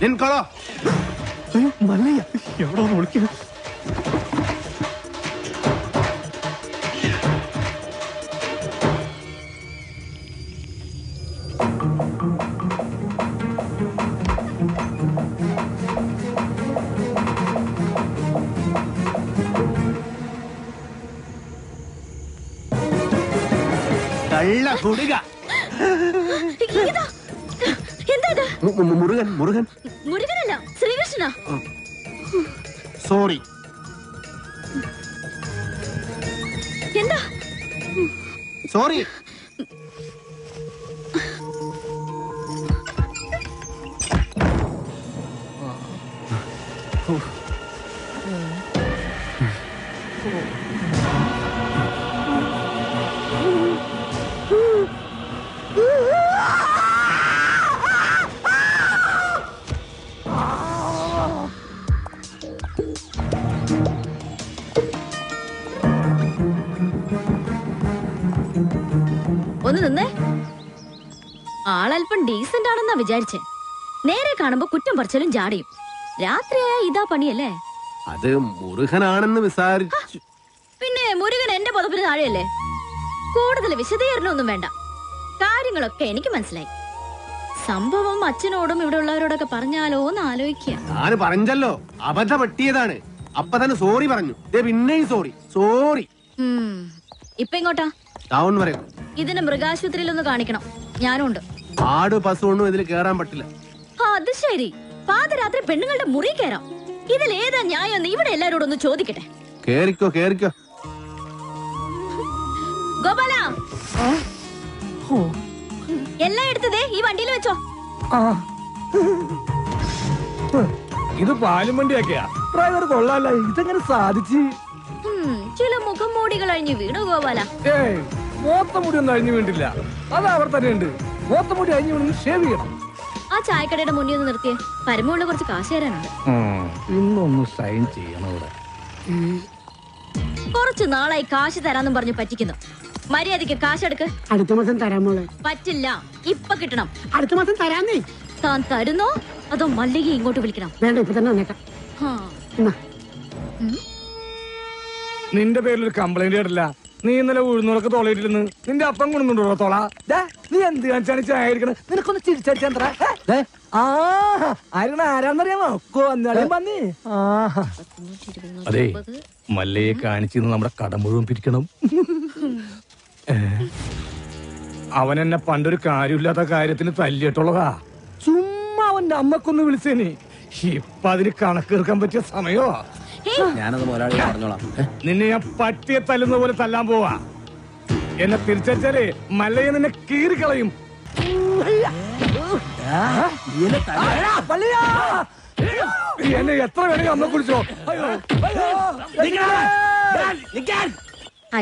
നിൻകളോ മല്ലയ്യ എവിടെ വിളിക്കുക? കള്ള കുടിക. മുരുകൻ മുരുകൻ മുരുകനല്ല, ശ്രീകൃഷ്ണ. സോറി. എന്താ സോറി? ഒന്ന് നിന്നേ. ആളല്പം ഡീസന്റ് ആണെന്നാ വിചാരിച്ചേ. നേരെ കാണുമ്പോ കുറ്റം പറച്ചലും ജാടയും. രാത്രിയായ ഇതാ പണിയല്ലേ? അത് മുരുകനാണെന്ന് വിചാരിച്ചു. പിന്നെ മുരുകൻ എന്റെ പുതപ്പിന് താഴെയല്ലേ? കൂടുതൽ വിശദീകരണമൊന്നും വേണ്ട. കാര്യങ്ങളൊക്കെ എനിക്ക് മനസ്സിലായി. സംഭവം അച്ഛനോടും ഇവിടെ ഉള്ളവരോടൊക്കെ പറഞ്ഞാലോ എന്ന് ആലോചിക്കുക. ഞാൻ പറഞ്ഞല്ലോ, അബദ്ധം പറ്റിയതാണ്. അപ്പൊ തന്നെ സോറി പറഞ്ഞു. പിന്നെയും സോറി സോറി. ഇപ്പൊ ഇങ്ങോട്ടാ? ടൗൺ വരെ. ഇതിന് മൃഗാശുപത്രിയിലൊന്ന് കാണിക്കണം. ഞാനും ഉണ്ട്. ആട് പശു ഒന്നും ഇതിൽ കേറാൻ പറ്റില്ല. അത് ശരി. പാതിരാത്രി പെണ്ണുങ്ങളുടെ മുറി കയറാം. ഇതിൽ ഏതാ ന്യായം? ഇവിടെ എല്ലാരോടും ഒന്ന് ചോദിക്കട്ടെ. കേറിക്കോ കേറിക്കോ. ഗോപാല, എല്ലാം എടുത്തതേ ഈ വണ്ടിയിൽ വെച്ചോ. ഇത് പാലും വണ്ടിയാക്കിയാ ഡ്രൈവർ കൊള്ളാല്ല. ഇതെങ്ങനെ സാധിച്ചു? ചില മുഖം മൂടികൾ അഴിഞ്ഞു വീണു ഗോപാല. ഏയ്, മോത്തമുടി ഒന്നും അഴിഞ്ഞു വീണ്ടില്ല. അത് അവർ തന്നെ ഉണ്ട്. മോത്തമുടി അഴിഞ്ഞു വീണ് ഷേവ് ചെയ്യണം. ആ ചായക്കടയുടെ മുന്നിൽ ഒന്ന് നിർത്തിയേ. പരമുള്ള കുറച്ച് കാശ് തരാനുണ്ട്. ഇന്നൊന്ന് സൈൻ ചെയ്യണം ഇവിടെ. കുറച്ചു നാളായി കാശ് തരാന്നും പറഞ്ഞു പറ്റിക്കുന്നു. മര്യാദയ്ക്ക് കാശെടുക്ക്. അടുത്ത മാസം തരാമോളെ. പറ്റില്ല, ഇപ്പൊ കിട്ടണം. അടുത്ത മാസം തരാന്നേ. താൻ തരുന്നോ അതോ മല്ലിക ഇങ്ങോട്ട് വിളിക്കണം? വേണ്ട, ഇപ്പൊ തന്നെ വന്നേക്കാം. നിന്റെ പേരിൽ ഒരു കംപ്ലൈന്റ് കേട്ടില്ല. നീ ഇന്നലെ ഉഴുന്നോളൊക്കെ തോളയിട്ടില്ലെന്ന് നിന്റെ അപ്പം കൊണ്ടുണ്ടോ തോള? നീ എന്ത് കാണിച്ചാണ് ചായക്കണം? നിനക്കൊന്ന് ചിരിച്ചടിച്ചാ ആരാന്നറിയാമോ? വന്നേ. അതെ, മല്ലയെ കാണിച്ചിരുന്ന് നമ്മുടെ കട മുഴുവൻ പിരിക്കണം. അവൻ എന്നെ പണ്ടൊരു കാര്യമില്ലാത്ത കാര്യത്തിന് തല്ലിയിട്ടുള്ളതാ. ചുമ്മാ അവന്റെ അമ്മക്കൊന്ന് വിളിച്ചേനി. ഇപ്പൊ അതിന് കണക്കെടുക്കാൻ പറ്റിയ സമയോ? ഞാനത് മുതലാളി പറഞ്ഞോളാം. നിന്നെ ഞാൻ പട്ടിയെ തല്ലുന്ന പോലെ തല്ലാൻ പോവാ. എന്നെ തിരിച്ചാലേ മല്ലയെ നിന്നെ കീറിക്കളയും. എന്നെ എത്ര വേണമെങ്കിൽ അമ്മ കുടിച്ചോ.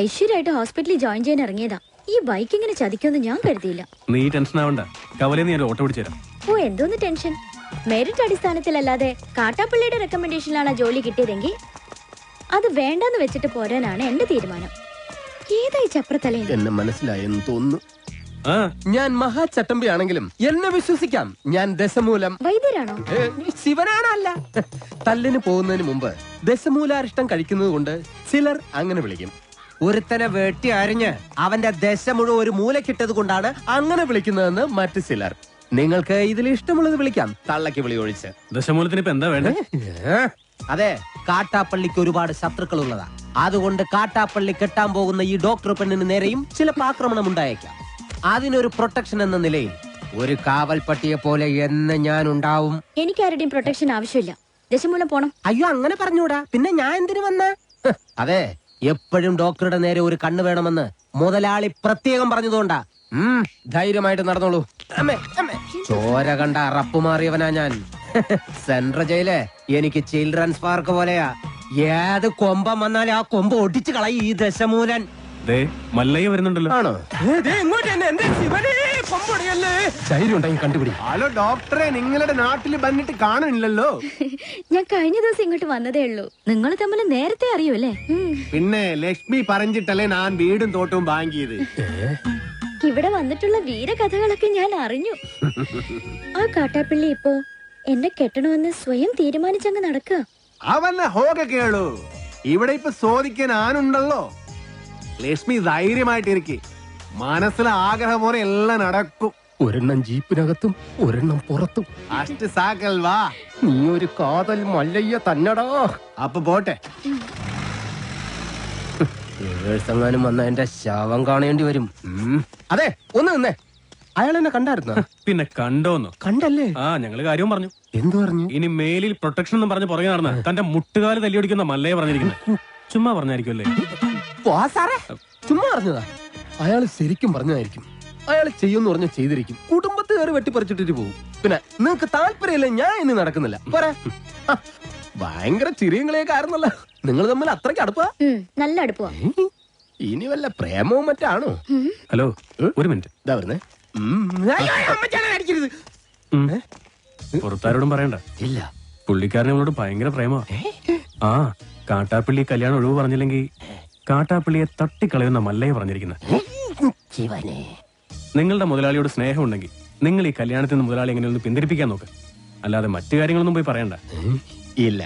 ഐശ്വര്യമായിട്ട് ഹോസ്പിറ്റലിൽ ജോയിൻ ചെയ്യാൻ ഇറങ്ങിയതാ. ഈ ബൈക്ക് ഇങ്ങനെ ചതിക്കുമെന്ന് ഞാൻ കരുതിയില്ല. നീ ടെൻഷൻ ആവണ്ട. കവലെ നീ ഓട്ടോ പിടിച്ചുതരാം. ഓ, എന്തോന്ന് ടെൻഷൻ? മെറിറ്റ് അടിസ്ഥാനത്തിലല്ലാതെ കാട്ടാപ്പള്ളിയുടെ റെക്കമെൻഡേഷനിലാണ് ആ ജോലി കിട്ടിയതെങ്കിൽ അത് വേണ്ടെന്ന് വെച്ചിട്ട് പോരാനാണ് എന്റെ തീരുമാനം. ഏതായി ചപ്രത്തലേ? എന്നെ മനസ്സിലായെന്ന് തോന്നുന്നു. ഞാൻ മഹാചട്ടമ്പി ആണെങ്കിലും എന്നെ വിശ്വസിക്കാം. ഞാൻ ദശമൂലം വൈദ്യരാണോ? ശിവനാണല്ല. തല്ലിന് പോകുന്നതിന് മുമ്പ് ദശമൂലാരിഷ്ടം കഴിക്കുന്നത് കൊണ്ട് ചിലർ അങ്ങനെ വിളിക്കും. ഒരുത്തനെ വെട്ടി അരിഞ്ഞ് അവന്റെ ദശ മുഴുവൻ ഒരു മൂലക്കിട്ടത് കൊണ്ടാണ് അങ്ങനെ വിളിക്കുന്നതെന്ന് മറ്റു ചിലർ. നിങ്ങൾക്ക് ഇതിൽ ഇഷ്ടമുള്ളത് വിളിക്കാം, തള്ളക്ക് വിളി ഒഴിച്ച്. ദശമൂലത്തിന് ഇപ്പൊ എന്താ വേണ്ടേ? അതെ, കാട്ടാപ്പള്ളിക്ക് ഒരുപാട് ശത്രുക്കൾ ഉള്ളതാ. അതുകൊണ്ട് കാട്ടാപ്പള്ളി കെട്ടാൻ പോകുന്ന ഈ ഡോക്ടർ പെണ്ണിന് നേരെയും ചിലപ്പോൾ ആക്രമണം ഉണ്ടായേക്കാം. അതിനൊരു പ്രൊട്ടക്ഷൻ എന്ന നിലയിൽ ഒരു കാവൽ പട്ടിയെ പോലെ എന്ന് ഞാൻ ഉണ്ടാവും. എനിക്ക് ആരുടെയും പ്രൊട്ടക്ഷൻ ആവശ്യമില്ല. ദശമൂലം പോണം. അയ്യോ, അങ്ങനെ പറഞ്ഞൂടാ. പിന്നെ ഞാൻ എന്തിനു വന്ന? അതെ, എപ്പോഴും ഡോക്ടറുടെ നേരെ ഒരു കണ്ണ് വേണമെന്ന് മുതലാളി പ്രത്യേകം പറഞ്ഞതുകൊണ്ടാ. ധൈര്യമായിട്ട് നടന്നോളൂ. ചോര കണ്ട അറപ്പ് മാറിയവനാ ഞാൻ. സെൻട്രൽ ജയില് എനിക്ക് ചിൽഡ്രൻസ് പാർക്ക് പോലെയാ. ഏത് കൊമ്പം വന്നാലും ആ കൊമ്പ് ഒടിച്ചു കളയും ഈ ദശമൂലൻ. മല്ലയ്യ വരുന്നുണ്ടല്ലോ. ആണോ? കണ്ടുപിടി. ഹലോ ഡോക്ടറെ, നിങ്ങളുടെ നാട്ടിൽ വന്നിട്ട് കാണുന്നില്ലല്ലോ. ഞാൻ കഴിഞ്ഞ ദിവസം ഇങ്ങോട്ട് വന്നതേ ഉള്ളൂ. നിങ്ങൾ തമ്മിൽ നേരത്തെ അറിയൂല്ലേ? പിന്നെ ലക്ഷ്മി പറഞ്ഞിട്ടല്ലേ ഞാൻ വീടും തോട്ടവും വാങ്ങിയത്. ഇവിടെ വന്നിട്ടുള്ള വീരകഥകളൊക്കെ ഞാൻ അറിഞ്ഞു. ആ കാട്ടാപ്പള്ളി ഇപ്പോ എന്നെ കെട്ടണമെന്ന് സ്വയം തീരുമാനിച്ചങ്ങ് നടക്കുക. അവന്റെ ഹോക കേളു. ഇവിടെ ഇപ്പൊ ചോദിക്കാൻ ആനുണ്ടല്ലോ. ലക്ഷ്മി ധൈര്യമായിട്ടിരിക്കെ. മനസ്സിലെ ആഗ്രഹം പോലെ എല്ലാം നടക്കും. ഒരെണ്ണം ജീപ്പിനകത്തും ഒരെണ്ണം പുറത്തും. അഷ്ട സാക്കൽ വാ. നീ ഒരു കാതൽ മല്ലയ്യ തന്നടാ. അപ്പൊ പോട്ടെ. എങ്ങാനും വന്ന എന്റെ ശവം കാണേണ്ടി വരും. അതെ, ഒന്ന് നിന്നേ. അയാൾ എന്നെ കണ്ടായിരുന്നോ? പിന്നെ കണ്ടോന്നോ? കണ്ടല്ലേ? ആ ഞങ്ങള് കാര്യവും പറഞ്ഞു. എന്തു പറഞ്ഞു? ഇനി മേലിൽ പ്രൊട്ടക്ഷൻ എന്നും പറഞ്ഞ് പുറകെ നടന്ന തന്റെ മുട്ടുകാല് തല്ലിയൊടിക്കുന്ന മല്ലയെ പറഞ്ഞിരിക്കുന്നത്. ചുമ്മാ പറഞ്ഞായിരിക്കുമല്ലേ? സാറേ ചുമ്മാ പറഞ്ഞതാ. അയാൾ ശരിക്കും പറഞ്ഞതായിരിക്കും. അയാൾ ചെയ്യുമെന്ന് പറഞ്ഞ ചെയ്തിരിക്കും. കുടുംബത്ത് കയറി വെട്ടിപ്പറിച്ചിട്ടിട്ട് പോകും. പിന്നെ നിങ്ങക്ക് താല്പര്യമില്ല, ഞാൻ ഇനി നടക്കുന്നില്ല. പോരാ. ഭയങ്കര ചിരിയങ്ങളെയൊക്കെ ആയിരുന്നല്ലോ. നിങ്ങൾ തമ്മിൽ അത്രയ്ക്ക് അടുപ്പാ? നല്ല അടുപ്പമാ. ഇനി വല്ല പ്രേമവും മറ്റാണോ? ഹലോ, ഒരു മിനിറ്റ്. ഇതാ വരുന്നേ. പുറത്താരോടും പറയണ്ട. ഇല്ല. പുള്ളിക്കാരൻ നമ്മളോട് ഭയങ്കര പ്രേമ. ആ കാട്ടാപ്പള്ളി കല്യാണം ഒഴിവ് പറഞ്ഞില്ലെങ്കിൽ കാട്ടാപ്പള്ളിയെ തട്ടിക്കളയുന്ന മല്ലയെ പറഞ്ഞിരിക്കുന്നത്. നിങ്ങളുടെ മുതലാളിയോട് സ്നേഹം ഉണ്ടെങ്കിൽ നിങ്ങൾ ഈ കല്യാണത്തിൽ നിന്ന് മുതലാളി എങ്ങനെ ഒന്ന് പിന്തിരിപ്പിക്കാൻ നോക്ക്. അല്ലാതെ മറ്റു കാര്യങ്ങളൊന്നും പോയി പറയണ്ട. ഇല്ല,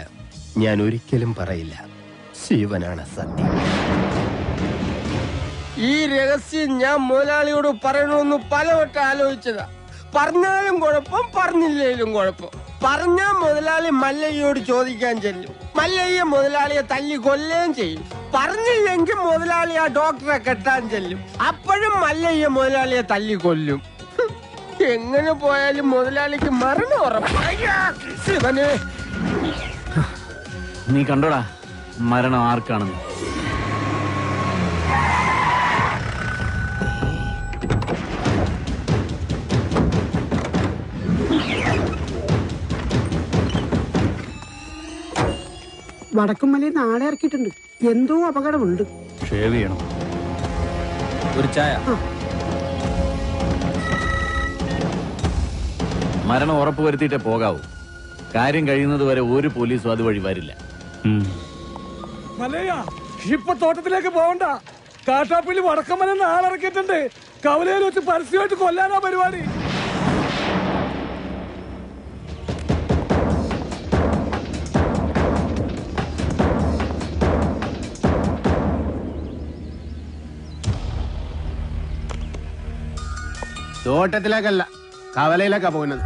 ഞാൻ ഒരിക്കലും പറയില്ല. ശിവനാണ് സത്യം. ഈ രഹസ്യം ഞാൻ മുതലാളിയോട് പറയണമെന്ന് പലവട്ടം ആലോചിച്ചതാ. പറഞ്ഞാലും കുഴപ്പം, പറഞ്ഞില്ലേലും കുഴപ്പം. പറഞ്ഞാൽ മുതലാളി മല്ലയ്യോട് ചോദിക്കാൻ ചെല്ലും. മല്ലയ്യ മുതലാളിയെ തല്ലി കൊല്ലുകയും ചെയ്യും. പറഞ്ഞില്ലെങ്കിൽ മുതലാളി ആ ഡോക്ടറെ കെട്ടാൻ ചെല്ലും. അപ്പോഴും മല്ലയ്യ മുതലാളിയെ തല്ലി കൊല്ലും. എങ്ങനെ പോയാലും മുതലാളിക്ക് മരണം ഉറപ്പാണ്. ശിവനെ, നീ കണ്ടോടാ മരണം ആർക്കാണെന്ന്? വടക്കുംമലയിൽ നാളെ ഇറക്കിയിട്ടുണ്ട്. എന്തോ അപകടമുണ്ട്. ഷേവ് ചെയ്യണം. ഒരു ചായ. മരണം ഉറപ്പ് വരുത്തിയിട്ടേ പോകാവൂ. കാര്യം കഴിയുന്നത് വരെ ഒരു പോലീസും അതുവഴി വരില്ല. മലയ ഇപ്പൊ തോട്ടത്തിലേക്ക് പോകണ്ട. കാട്ടാപ്പള്ളി വടക്കമ്മല നാളിറക്കിയിട്ടുണ്ട്. കവലയിൽ വെച്ച് പരസ്യമായിട്ട് കൊല്ലാനാ പരിപാടി. തോട്ടത്തിലേക്കല്ല, കവലയിലേക്കാ പോകുന്നത്.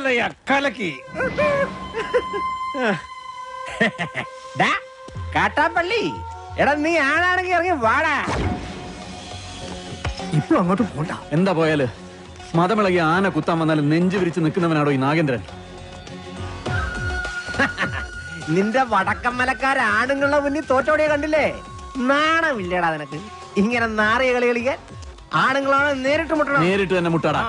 കൊള്ളാമല്ലയ്യ കലക്കി. കാട്ടാപ്പള്ളി എടാ നീ ആണാണെങ്കിൽ ഇറങ്ങി വാടാ. ഇപ്പൊ അങ്ങോട്ട് പോണ്ട. എന്താ പോയാല് മതമിളകി ആന കുത്താൻ വന്നാലും നെഞ്ചു വിരിച്ച് നിൽക്കുന്നവനാണോ ഈ നാഗേന്ദ്രൻ? നിന്റെ വടക്കമ്മലക്കാരാണുങ്ങളുടെ മുന്നിൽ തോറ്റോടിയെ കണ്ടില്ലേ? നാണമില്ലടാ നിനക്ക് ഇങ്ങനെ നാറിയ കളി കളിക്കാൻ? ആണുങ്ങളാണ് നേരിട്ട് മുട്ടണം. നേരിട്ട് തന്നെ മുട്ടാടാ.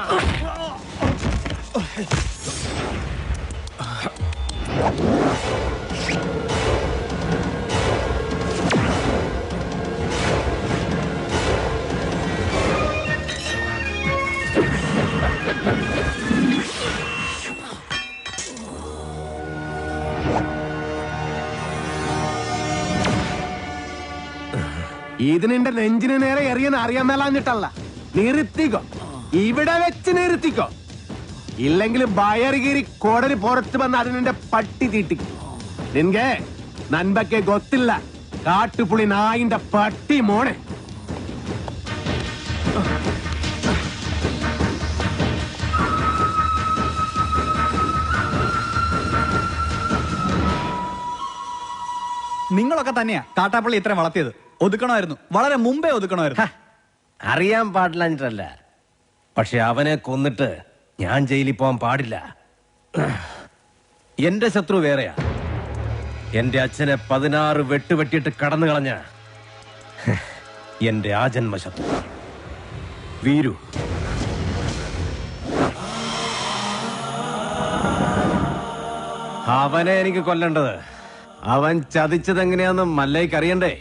ഇതിനെ നെഞ്ചിന് നേരെ എറിയാൻ അറിയാൻ മേലാഞ്ഞിട്ടല്ല. നിർത്തിക്കോ, ഇവിടെ വെച്ച് നിർത്തിക്കോ. ഇല്ലെങ്കിൽ ബയറുകീരി കോടരി പുറത്ത് വന്ന് അതിനെ പട്ടി തീട്ടിക്കും. നിൻകെ നൻപക്കെ ഗൊത്തില്ല കാട്ടുപുളി നായിന്റെ പട്ടി മോനെ. നിങ്ങളൊക്കെ തന്നെയാ കാട്ടാപ്പള്ളി ഇത്രയും വളർത്തിയത്. ഒതുക്കണമായിരുന്നു, വളരെ മുമ്പേ ഒതുക്കണമായിരുന്നു. അറിയാൻ പാടില്ല, പക്ഷെ അവനെ കൊന്നിട്ട് ഞാൻ ജയിലിൽ പോകാൻ പാടില്ല. എന്റെ ശത്രു വേറെയാ. എന്റെ അച്ഛനെ 16 വെട്ടുവെട്ടിയിട്ട് കടന്നു കളഞ്ഞ എന്റെ ആജന്മ ശത്രു വീരു. അവനെ എനിക്ക് കൊല്ലേണ്ടത്. അവൻ ചതിച്ചതെങ്ങനെയാന്ന് മല്ലയ്ക്ക് അറിയണ്ടേ?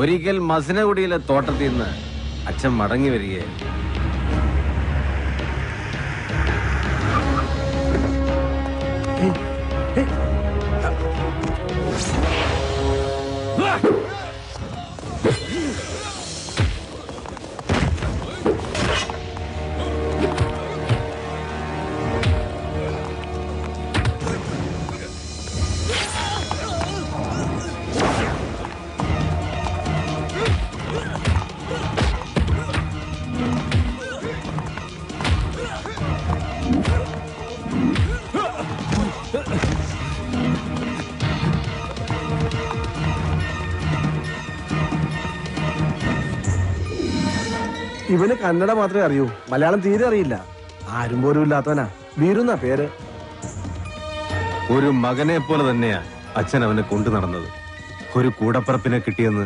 ഒരിക്കൽ മസനഗുഡിയിലെ തോട്ടത്തിൽ നിന്ന് അച്ഛൻ മടങ്ങി വരികയായിരുന്നു. ഇവന് കന്നഡ മാത്രമേ അറിയൂ, മലയാളം തീരെ അറിയില്ല. ആരും പോലും ഇല്ലാത്തവനാ. വീരുന്ന പേര്. ഒരു മകനെ പോലെ തന്നെയാ അച്ഛൻ അവനെ കൊണ്ടു നടന്നത്. ഒരു കൂടപ്പറപ്പിനെ കിട്ടിയെന്ന്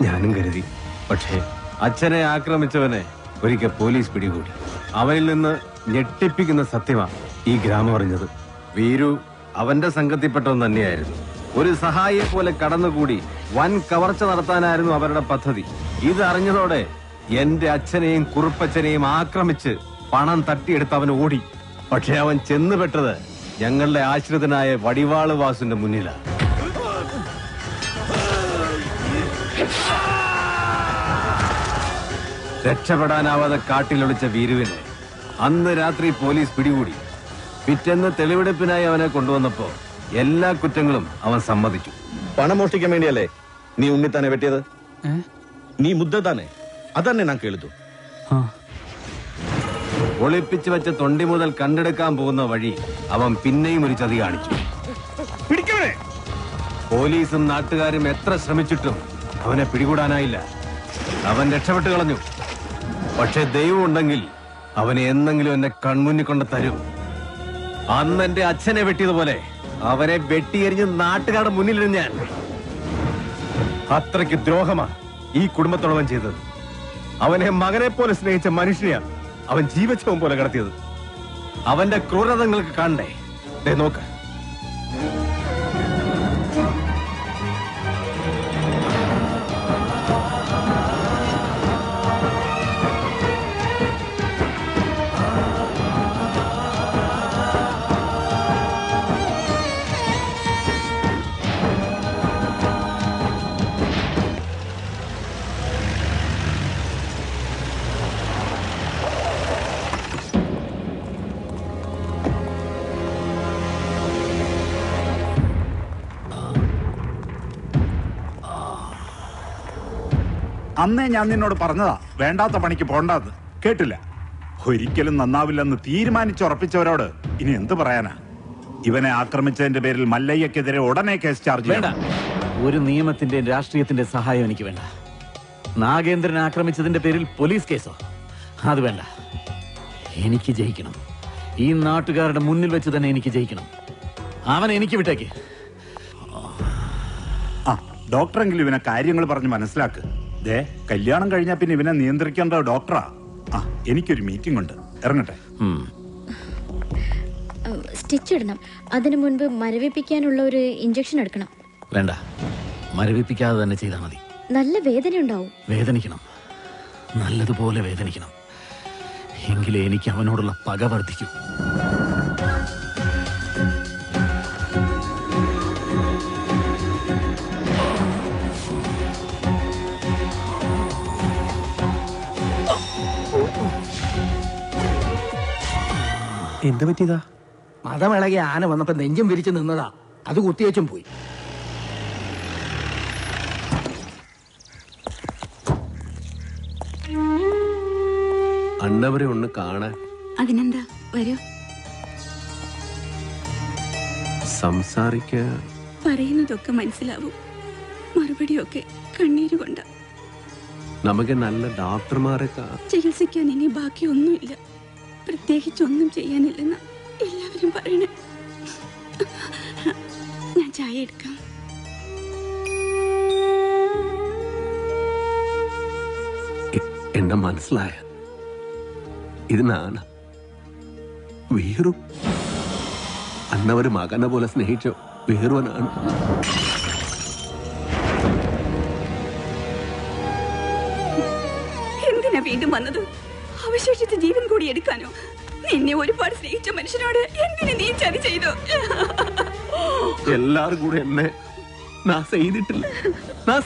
ഞാനും കരുതി. പക്ഷേ അച്ഛനെ ആക്രമിച്ചവനെ ഒരിക്കൽ പോലീസ് പിടികൂടി. അവനിൽ നിന്ന് ഞെട്ടിപ്പിക്കുന്ന സത്യമാ ഈ ഗ്രാമം അറിഞ്ഞത്. വീരു അവന്റെ സംഘത്തിൽപ്പെട്ടവൻ തന്നെയായിരുന്നു. ഒരു സഹായിയെ പോലെ കടന്നുകൂടി വൻ കവർച്ച നടത്താനായിരുന്നു അവരുടെ പദ്ധതി. ഇത് അറിഞ്ഞതോടെ എന്റെ അച്ഛനെയും കുറുപ്പച്ഛനെയും ആക്രമിച്ച് പണം തട്ടിയെടുത്ത് അവൻ ഓടി. പക്ഷെ അവൻ ചെന്നുപെട്ടത് ഞങ്ങളുടെ ആശ്രിതനായ വടിവാള് വാസുന്റെ മുന്നിലാണ്. രക്ഷപ്പെടാനാവാതെ കാട്ടിലൊളിച്ച വീരുവിനെ അന്ന് രാത്രി പോലീസ് പിടികൂടി. പിറ്റേന്ന് തെളിവെടുപ്പിനായി അവനെ കൊണ്ടുവന്നപ്പോ എല്ലാ കുറ്റങ്ങളും അവൻ സമ്മതിച്ചു. പണം മോഷ്ടിക്കാൻ വേണ്ടിയല്ലേ നീ ഉണ്ണിത്താനെ വെട്ടിയത്? നീ മുദ്ദത്താനെ അതന്നെ ഞാൻ കേളിച്ചു. ഒളിപ്പിച്ചു വെച്ച തൊണ്ടി മുതൽ കണ്ടെടുക്കാൻ പോകുന്ന വഴി അവൻ പിന്നെയും ഒരു ചതി കാണിച്ചു. പോലീസും നാട്ടുകാരും എത്ര ശ്രമിച്ചിട്ടും അവനെ പിടികൂടാനായില്ല. അവൻ രക്ഷപ്പെട്ടു കളഞ്ഞു. പക്ഷെ ദൈവം ഉണ്ടെങ്കിൽ അവനെ എന്നെങ്കിലും എന്നെ കൺമുന്നിൽ കൊണ്ട് തരും. അന്ന് എന്റെ അച്ഛനെ വെട്ടിയതുപോലെ അവനെ വെട്ടിയെറിഞ്ഞ് നാട്ടുകാരുടെ മുന്നിലിരുന്ന് ഞാൻ. അത്രയ്ക്ക് ദ്രോഹമാ ഈ കുടുംബത്തോടവൻ ചെയ്തത്. അവനെ മകനെ പോലെ സ്നേഹിച്ച മനുഷ്യനെയാണ് അവൻ ജീവച്ഛവം പോലെ കടത്തിയത്. അവന്റെ ക്രൂരതങ്ങൾക്ക് കാണണ്ടേ? നോക്ക്, അന്നേ ഞാൻ നിന്നോട് പറഞ്ഞതാ വേണ്ടാത്ത പണിക്ക് പോണ്ടാന്ന്. കേട്ടില്ല. ഒരിക്കലും നന്നാവില്ലെന്ന് തീരുമാനിച്ചുറപ്പിച്ചവരോട് ഇനി എന്ത് പറയാനാ? ഇവനെ ആക്രമിച്ചതിന്റെ പേരിൽ മല്ലയ്യക്കെതിരെ ഉടനെ കേസ് ചാർജ് വേണ്ട. ഒരു നിയമത്തിന്റെ രാഷ്ട്രീയത്തിന്റെ സഹായം എനിക്ക് വേണ്ട. നാഗേന്ദ്രനെ ആക്രമിച്ചതിന്റെ പേരിൽ പോലീസ് കേസോ? അത് വേണ്ട. എനിക്ക് ജയിക്കണം. ഈ നാട്ടുകാരുടെ മുന്നിൽ വെച്ച് തന്നെ എനിക്ക് ജയിക്കണം. അവൻ എനിക്ക് വിട്ടേക്ക്. ആ ഡോക്ടറെങ്കിലും ഇവനെ കാര്യങ്ങൾ പറഞ്ഞ് മനസ്സിലാക്ക്. ദേ കല്യാണം കഴിഞ്ഞാൽ പിന്നെ ഇവനെ നിയന്ത്രിക്കേണ്ട ഡോക്ടറാ. ആ എനിക്കൊരു മീറ്റിംഗ് ഉണ്ട്, ഇറങ്ങട്ടെ. സ്റ്റിച്ച് ഇടണം. അതിനു മുൻപ് മരവിപ്പിക്കാനുള്ള ഒരു ഇഞ്ചക്ഷൻ എടുക്കണം. വേണ്ട, മരവിപ്പിക്കാതെ തന്നെ ചെയ്താൽ മതി. നല്ല വേദന ഉണ്ടാവും. വേദനിക്കണം, നല്ലതുപോലെ വേദനിക്കണം. എങ്കിലേ എനിക്ക് അവനോടുള്ള പക വർദ്ധിക്കൂ. എന്ത് പറ്റിയതാ? മതമിളകി ആന വന്നപ്പോ നെഞ്ചും വിരിച്ച് നിന്നതാ. അത് കുത്തിയേച്ചും പോയി. അണ്ണവരെ ഒന്ന് കാണാൻ. അതിനെന്താ, വരൂ. സംസാരിക്കാൻ പറയുന്നതൊക്കെ മനസ്സിലാവും, മറുപടിയൊക്കെ കണ്ണീര് കൊണ്ട. നമുക്ക് നല്ല ഡോക്ടർമാരെ ചികിത്സിക്കാൻ ഇനി ബാക്കിയൊന്നുമില്ല. പ്രത്യേകിച്ചൊന്നും ചെയ്യാനില്ലെന്ന് എല്ലാവരും പറയണേ. ഞാൻ ചായ എടുക്കാം. എന്നെ മനസ്സിലായ ഇത് നാണ് വീറും അന്നവര് മകനെ പോലെ സ്നേഹിച്ച വേറുവനാണ്. എന്തിനാ വീണ്ടും വന്നത്? അവശേഷിച്ച ജീവൻ കൂടി എടുക്കാനോ? നിന്നെ ഒരുപാട് സ്നേഹിച്ച മനുഷ്യനോട് എന്തിനു നീ ചതി ചെയ്തു? എല്ലാരും കൂടെ എന്നെ ഞാൻ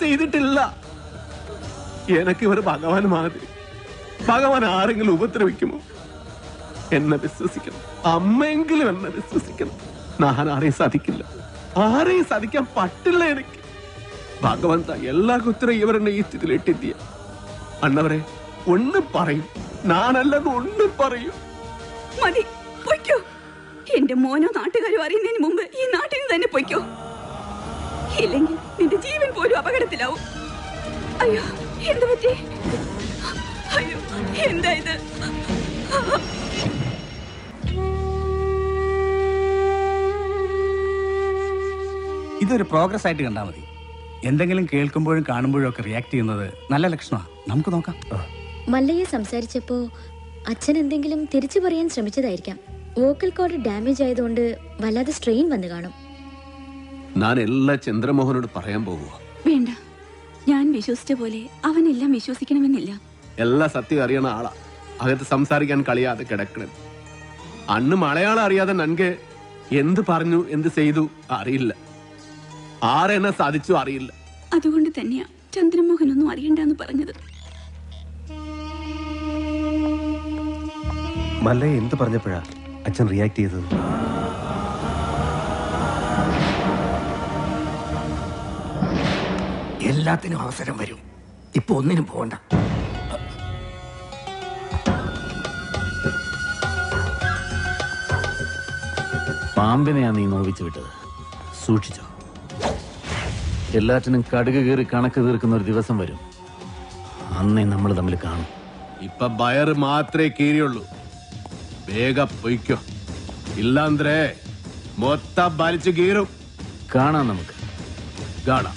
ചെയ്തിട്ടില്ല. എനക്ക് ഇവർ ഭഗവാൻ മാതിരി. ഭഗവാൻ ആരെങ്കിലും ഉപദ്രവിക്കുമോ? എന്നെ വിശ്വസിക്കണം. അമ്മയെങ്കിലും എന്നെ വിശ്വസിക്കണം. ഞാൻ ആരെയും സാധിക്കില്ല, ആരെയും സാധിക്കാൻ പറ്റില്ല എനിക്ക്. ഭഗവന്ത എല്ലാ കുത്തരം ഇവരെന്നെ ഈ സ്ഥിതിയിലിട്ടെത്തിയ അണ്ണവരെ ഒന്നും പറയും, ഞാനല്ലെന്ന് ഒന്നും പറയും. മതി, പൊയ്ക്കോ. എന്റെ മോനോ നാട്ടുകാരോ അറിയുന്നതിന് മുമ്പ് ഈ നാട്ടിൽ നിന്ന് തന്നെ പൊയ്ക്കോ. ഇല്ലെങ്കിൽ നിന്റെ ജീവൻ പോലും അപകടത്തിലാവും. അയ്യോ, എന്ത് പറ്റി? അയ്യോ, എന്താ ഇത്? ഇതൊരു പ്രോഗ്രസ് ആയിട്ട് കണ്ടാൽ മതി. എന്തെങ്കിലും കേൾക്കുമ്പോഴും കാണുമ്പോഴും ഒക്കെ റിയാക്ട് ചെയ്യുന്നത് നല്ല ലക്ഷണമാണ്. നമുക്ക് നോക്കാം. മല്ലയെ സംസാരിച്ചപ്പോ അച്ഛൻ എന്തെങ്കിലും തിരിച്ചു പറയാൻ ശ്രമിച്ചതായിരിക്കാം. വോക്കൽ കോഡ് ഡാമേജ് ആയതുകൊണ്ട് വല്ലാതെ സ്ട്രെയിൻ വന്നു കാണും. ഞാൻ എല്ലാ ചന്ദ്രമോഹനോട് പറയാൻ പോകുക. വേണ്ട, ഞാൻ വിശ്വസിച്ച പോലെ അവനെല്ലാം വിശ്വസിക്കണമെന്നില്ല. എല്ലാ സത്യം അറിയണ ആളാ. അകത്ത് സംസാരിക്കാൻ കളിയാതെ കിടക്കണം. അന്ന് മലയാളം അറിയാതെ നൻകെ എന്ത് പറഞ്ഞു എന്ത് ചെയ്തു അറിയില്ല, ആരെന്നെ സാധിച്ചു അറിയില്ല. അതുകൊണ്ട് തന്നെയാ ചന്ദ്രമോഹൻ ഒന്നും അറിയണ്ടെന്ന് പറഞ്ഞത്. മല്ലയെ എന്ത് പറഞ്ഞപ്പോഴാ അച്ഛൻ റിയാക്ട് ചെയ്തത്? എല്ലാത്തിനും അവസരം വരും. ഇപ്പൊ ഒന്നിനും പോകണ്ട. പാമ്പിനെയാ നീ നോവിച്ചു വിട്ടത്. സൂക്ഷിച്ചോ. എല്ലാറ്റിനും കടുക് കീറി കണക്ക് തീർക്കുന്ന ഒരു ദിവസം വരും. അന്നേ നമ്മൾ തമ്മിൽ കാണും. ഇപ്പൊ ബയർ മാത്രമേ കീറിയുള്ളൂ. വേഗം പൊയ്ക്കോ, ഇല്ലാന്ത്രേ മൊത്തം വലിച്ചു കീറും. കാണാം, നമുക്ക് കാണാം.